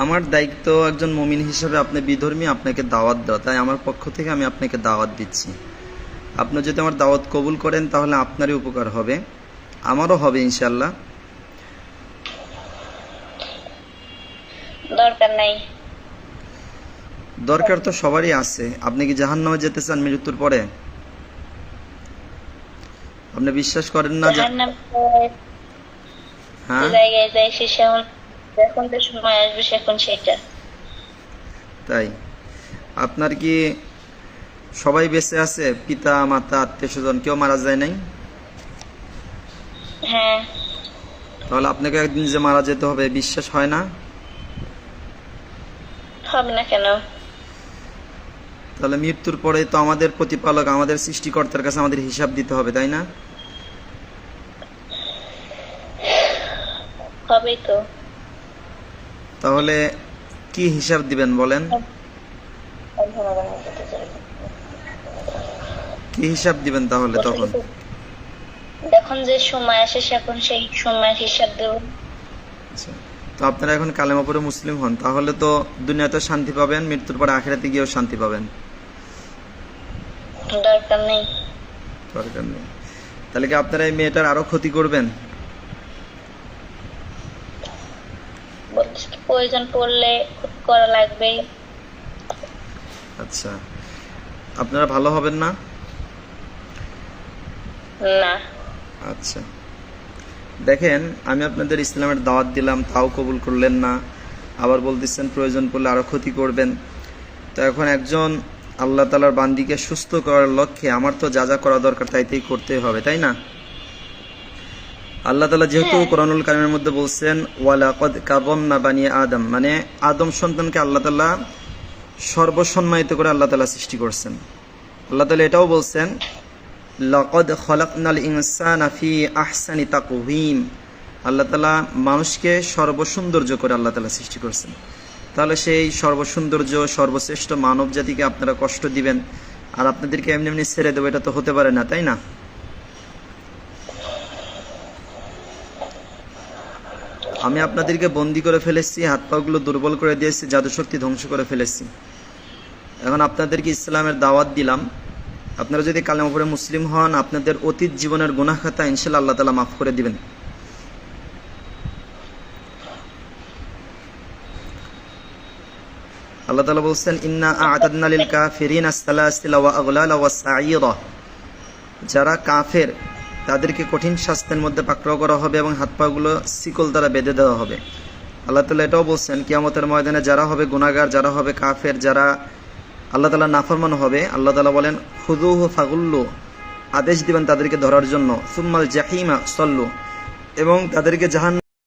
আমার দায়িত্ব একজন মুমিন হিসেবে আপনি বিধর্মী, আপনাকে দাওয়াত দেওয়া। তাই আমার পক্ষ থেকে আমি আপনাকে দাওয়াত দিচ্ছি। আপনি যদি আমার দাওয়াত কবুল করেন তাহলে আপনারই উপকার হবে, আমারও হবে ইনশাল্লাহ। দরকার নাই। দরকার তো সবারই আছে। আপনি কি জাহান্নামে যেতে চান মৃত্যুর পরে? আপনি বিশ্বাস করেন না? হ্যাঁ, জায়গায় যাই শেষে এখন তো সময় আসবে এখন সেটা। তাই আপনার কি সবাই বেঁচে আছে? পিতা মাতা আত্মীয় স্বজন কেউ মারা যায় নাই? হ্যাঁ। তাহলে আপনাকে একদিন যে মারা যেতে হবে বিশ্বাস হয় না? হবে না কেন? তাহলে মৃত্যুর পরে তো আমাদের প্রতিপালক, আমাদের সৃষ্টিকর্তার কাছে আমাদের হিসাব দিতে হবে, তাই না? হবেই তো। তাহলে কি হিসাব দিবেন বলেন? কি হিসাব দিবেন তাহলে তখন? যখন যে সময় আসে এখন সেই সময়ের হিসাব দেব। আচ্ছা, তো আপনারা এখন কালেমা পড়ে মুসলিম হন, তাহলে তো দুনিয়াতে শান্তি পাবেন, মৃত্যুর পরে আখিরাতে গিয়েও শান্তি পাবেন। দরকার নেই। দরকার নেই। তাহলে কি আপনারা এই মেয়েটার আরো ক্ষতি করবেন? প্রয়োজন পড়লে করা লাগবে। আচ্ছা, আপনারা ভালো হবেন না? না। আচ্ছা, দেখেন আমি আপনাদের ইসলামের দাওয়াত দিলাম, তাও কবুল করলেন না, আবার বলতেছেন প্রয়োজন পড়লে আরো ক্ষতি করবেন। তো এখন একজন আল্লাহ তাআলার বান্দিকে সুস্থ করার লক্ষ্যে আমার তো যা যা করা দরকার তাইতেই করতে হবে, তাই না? আল্লাহ তাআলা যেহেতু কোরআনুল কারীমের মধ্যে বলছেন ওয়ালাকাদ কারামনা বানি আদম, মানে আদম সন্তানকে আল্লাহ তাআলা সর্বসম্মানিত করে আল্লাহ তাআলা সৃষ্টি করছেন। আল্লাহ তাআলা এটাও বলছেন লাকাদ খালাকনাল ইনসানা ফি আহসানি তাকওয়িম, আল্লাহ তাআলা মানুষকে সর্বসৌন্দর্য করে আল্লাহ তাআলা সৃষ্টি করছেন। তাহলে সেই সর্বসৌন্দর্য সর্বশ্রেষ্ঠ মানব জাতিকে আপনারা কষ্ট দিবেন আর আপনাদেরকে এমনি এমনি ছেড়ে দেবো, এটা তো হতে পারে না, তাই না? আমি আপনাদেরকে বন্দি করে ফেলেছি, হাত পাগুলো দুর্বল করে দিয়েছি, জাদুশক্তি ধ্বংস করে ফেলেছি। এখন আপনাদেরকে ইসলামের দাওয়াত দিলাম। আপনারা যদি কালেমা পড়ে মুসলিম হন, আপনাদের অতীত জীবনের গুনাহ খাতা ইনশাআল্লাহ আল্লাহ তাআলা মাফ করে দিবেন। আল্লাহ তাআলা বলছেন ইন্না আ'তাদনা লিল কাফিরিনা সালাসিলা ওয়া আগলালা ওয়া সাঈরা, যারা কাফের তাদেরকে কঠিন শাস্তির মধ্যে পাকড়াও করা হবে এবং হাত পাগুলো শিকল দ্বারা বেঁধে দেওয়া হবে। আল্লাহ তাআলা এটাও বলছেন কিয়ামতের ময়দানে যারা হবে গুনাহগার, যারা হবে কাফের, যারা আল্লাহ তাআলা নাফরমান হবে, আল্লাহ তাআলা বলেন খুযুহু ফাগুল্লু, আদেশ দিবেন তাদেরকে ধরার জন্য, সুম্মাল জাহিমা সল্লু, এবং তাদেরকে জাহান্নামে